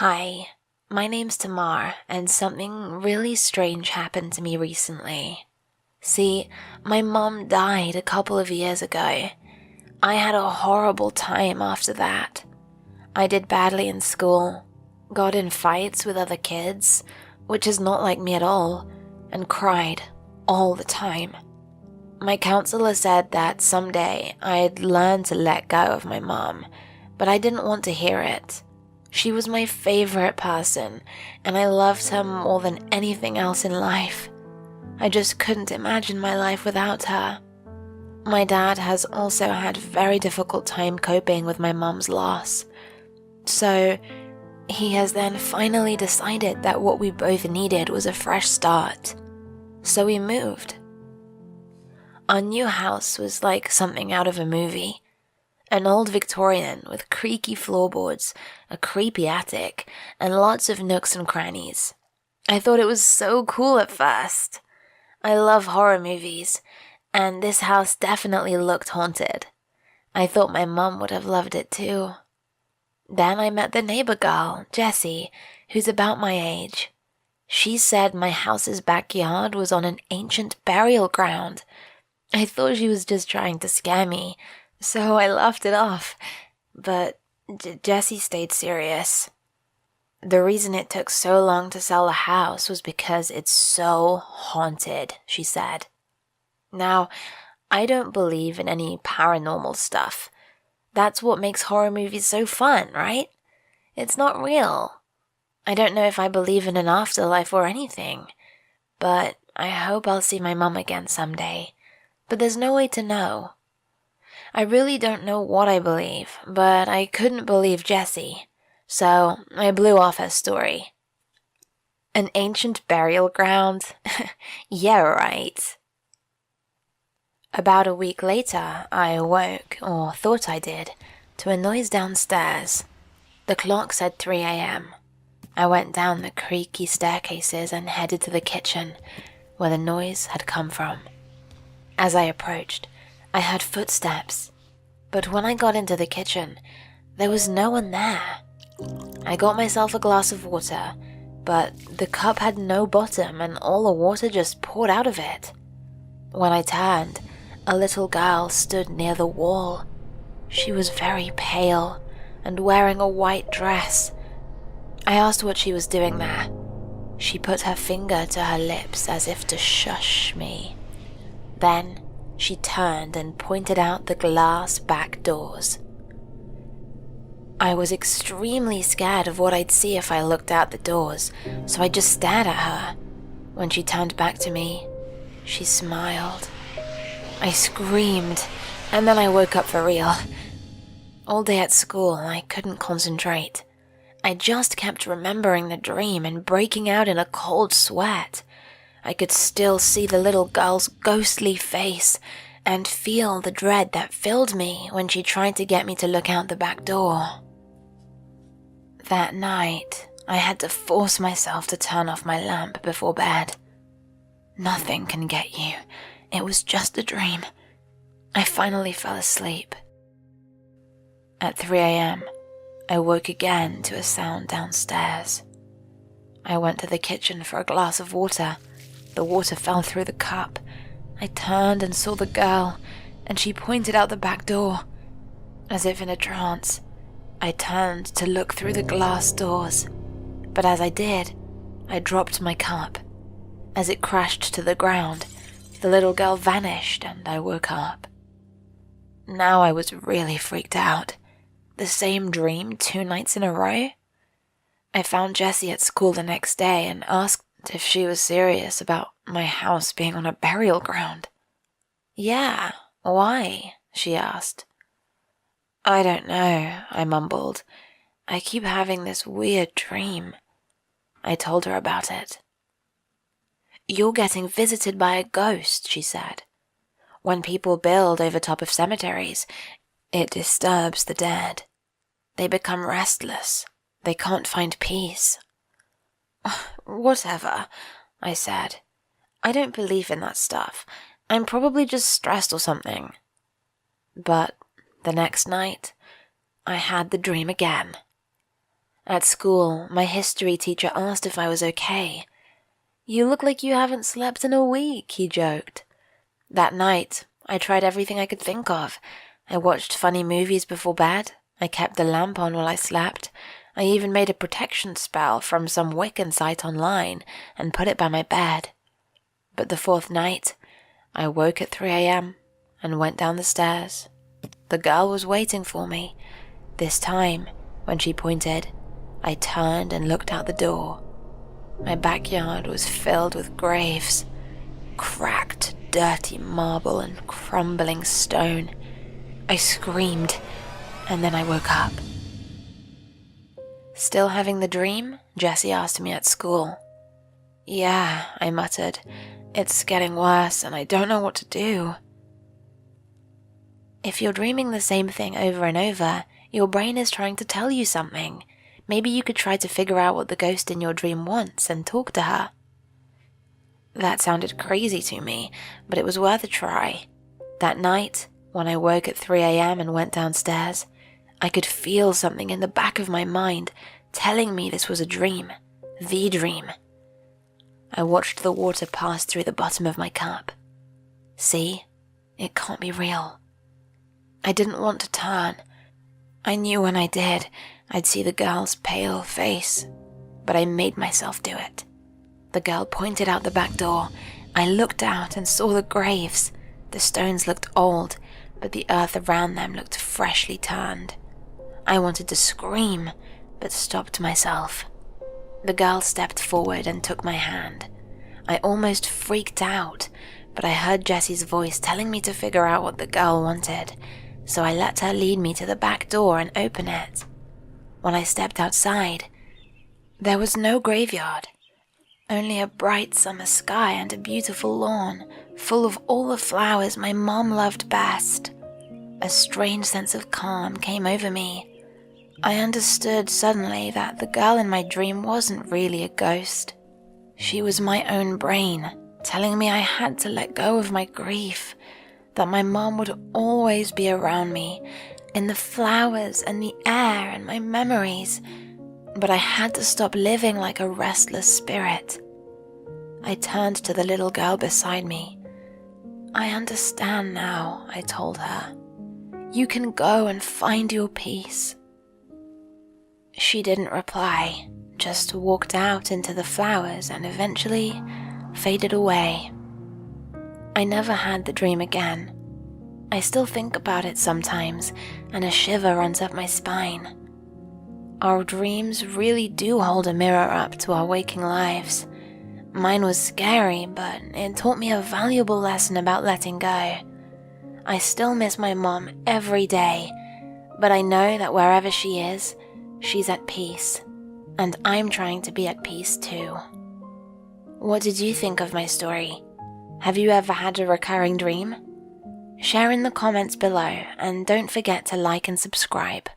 Hi, my name's Tamar, and something really strange happened to me recently. See, my mom died a couple of years ago. I had a horrible time after that. I did badly in school, got in fights with other kids, which is not like me at all, and cried all the time. My counselor said that someday I'd learn to let go of my mom, but I didn't want to hear it. She was my favorite person, and I loved her more than anything else in life. I just couldn't imagine my life without her. My dad has also had a very difficult time coping with my mom's loss. So, he has then finally decided that what we both needed was a fresh start. So we moved. Our new house was like something out of a movie. An old Victorian with creaky floorboards, a creepy attic, and lots of nooks and crannies. I thought it was so cool at first. I love horror movies, and this house definitely looked haunted. I thought my mum would have loved it too. Then I met the neighbor girl, Jessie, who's about my age. She said my house's backyard was on an ancient burial ground. I thought she was just trying to scare me, so I laughed it off, but Jessie stayed serious. The reason it took so long to sell the house was because it's so haunted, she said. Now, I don't believe in any paranormal stuff. That's what makes horror movies so fun, right? It's not real. I don't know if I believe in an afterlife or anything, but I hope I'll see my mum again someday. But there's no way to know. I really don't know what I believe, but I couldn't believe Jessie, so I blew off her story. An ancient burial ground? Yeah, right. About a week later, I awoke, or thought I did, to a noise downstairs. The clock said 3 a.m. I went down the creaky staircases and headed to the kitchen, where the noise had come from. As I approached, I heard footsteps, but when I got into the kitchen, there was no one there. I got myself a glass of water, but the cup had no bottom and all the water just poured out of it. When I turned, a little girl stood near the wall. She was very pale and wearing a white dress. I asked what she was doing there. She put her finger to her lips as if to shush me. Then she turned and pointed out the glass back doors. I was extremely scared of what I'd see if I looked out the doors, so I just stared at her. When she turned back to me, she smiled. I screamed, and then I woke up for real. All day at school, I couldn't concentrate. I just kept remembering the dream and breaking out in a cold sweat. I could still see the little girl's ghostly face and feel the dread that filled me when she tried to get me to look out the back door. That night, I had to force myself to turn off my lamp before bed. Nothing can get you. It was just a dream. I finally fell asleep. At 3 a.m., I woke again to a sound downstairs. I went to the kitchen for a glass of water. The water fell through the cup. I turned and saw the girl, and she pointed out the back door. As if in a trance, I turned to look through the glass doors, but as I did, I dropped my cup. As it crashed to the ground, the little girl vanished and I woke up. Now I was really freaked out. The same dream 2 nights in a row? I found Jessie at school the next day and asked if she was serious about my house being on a burial ground. Yeah, why? She asked. I don't know, I mumbled. I keep having this weird dream. I told her about it. You're getting visited by a ghost, she said. When people build over top of cemeteries, it disturbs the dead. They become restless. They can't find peace. Whatever, I said. I don't believe in that stuff. I'm probably just stressed or something. But the next night, I had the dream again. At school, my history teacher asked if I was okay. "You look like you haven't slept in a week," he joked. That night, I tried everything I could think of. I watched funny movies before bed. I kept the lamp on while I slept. I even made a protection spell from some Wiccan site online and put it by my bed. But the fourth night, I woke at 3 a.m. and went down the stairs. The girl was waiting for me. This time, when she pointed, I turned and looked out the door. My backyard was filled with graves, cracked, dirty marble and crumbling stone. I screamed, and then I woke up. "Still having the dream?" Jessie asked me at school. "Yeah," I muttered. "It's getting worse, and I don't know what to do." If you're dreaming the same thing over and over, your brain is trying to tell you something. Maybe you could try to figure out what the ghost in your dream wants and talk to her. That sounded crazy to me, but it was worth a try. That night, when I woke at 3 a.m. and went downstairs, I could feel something in the back of my mind telling me this was a dream, the dream. I watched the water pass through the bottom of my cup. See, it can't be real. I didn't want to turn. I knew when I did, I'd see the girl's pale face, but I made myself do it. The girl pointed out the back door. I looked out and saw the graves. The stones looked old, but the earth around them looked freshly turned. I wanted to scream, but stopped myself. The girl stepped forward and took my hand. I almost freaked out, but I heard Jessie's voice telling me to figure out what the girl wanted, so I let her lead me to the back door and open it. When I stepped outside, there was no graveyard, only a bright summer sky and a beautiful lawn full of all the flowers my mom loved best. A strange sense of calm came over me. I understood suddenly that the girl in my dream wasn't really a ghost. She was my own brain, telling me I had to let go of my grief, that my mom would always be around me, in the flowers and the air and my memories, but I had to stop living like a restless spirit. I turned to the little girl beside me. "I understand now," I told her. "You can go and find your peace." She didn't reply, just walked out into the flowers and eventually faded away. I never had the dream again. I still think about it sometimes, and a shiver runs up my spine. Our dreams really do hold a mirror up to our waking lives. Mine was scary, but it taught me a valuable lesson about letting go. I still miss my mom every day, but I know that wherever she is, she's at peace, and I'm trying to be at peace too. What did you think of my story? Have you ever had a recurring dream? Share in the comments below, and don't forget to like and subscribe.